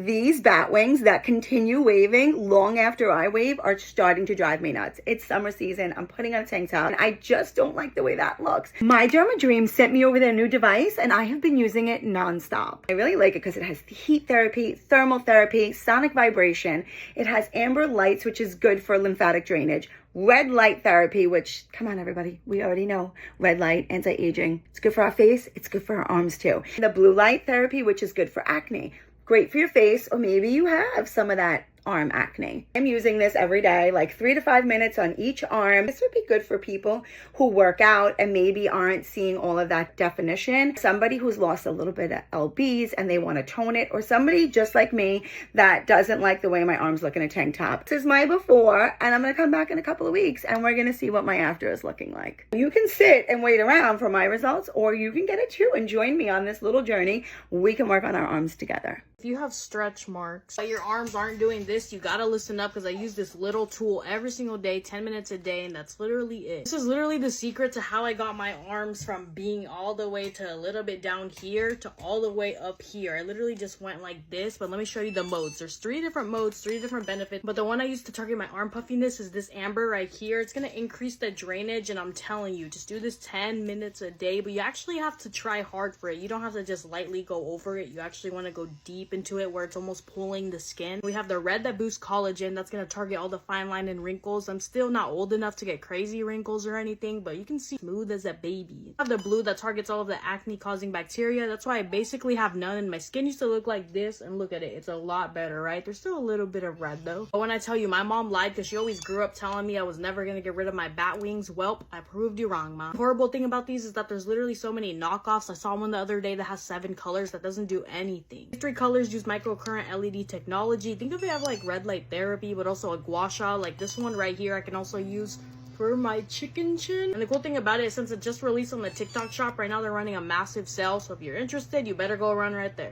These bat wings that continue waving long after I wave are starting to drive me nuts. It's summer season. I'm putting on a tank top and I just don't like the way that looks. My Derma Dream sent me over their new device and I have been using it nonstop. I really like it because it has heat therapy, thermal therapy, sonic vibration. It has amber lights, which is good for lymphatic drainage. Red light therapy, which, come on everybody, we already know. Red light, anti-aging. It's good for our face. It's good for our arms too. The blue light therapy, which is good for acne. Great for your face, or maybe you have some of that arm acne. I'm using this every day, like 3 to 5 minutes on each arm. This would be good for people who work out and maybe aren't seeing all of that definition. Somebody who's lost a little bit of lbs and they want to tone it, or somebody just like me that doesn't like the way my arms look in a tank top. This is my before, and I'm going to come back in a couple of weeks and we're going to see what my after is looking like. You can sit and wait around for my results, or you can get it too and join me on this little journey. We can work on our arms together. If you have stretch marks, but your arms aren't doing this, you gotta listen up, because I use this little tool every single day, 10 minutes a day, and that's literally it. This is literally the secret to how I got my arms from being all the way to a little bit down here to all the way up here. I literally just went like this, but let me show you the modes. There's 3 different modes, 3 different benefits, but the one I use to target my arm puffiness is this amber right here. It's gonna increase the drainage, and I'm telling you, just do this 10 minutes a day, but you actually have to try hard for it. You don't have to just lightly go over it. You actually want to go deep into it where it's almost pulling the skin. We have the red that boosts collagen. That's going to target all the fine line and wrinkles. I'm still not old enough to get crazy wrinkles or anything, but you can see smooth as a baby. I have the blue that targets all of the acne causing bacteria. That's why I basically have none, and my skin used to look like this, and look at it, it's a lot better, right? There's still a little bit of red though. But when I tell you my mom lied, because she always grew up telling me I was never going to get rid of my bat wings, well, I proved you wrong, mom. The horrible thing about these is that there's literally so many knockoffs. I saw one the other day that has 7 colors that doesn't do anything. 3 colors use microcurrent LED technology. Think of it as like red light therapy, but also a gua sha. Like this one right here, I can also use for my chicken chin. And the cool thing about it is, since it just released on the TikTok shop, right now they're running a massive sale. So if you're interested, you better go run right there.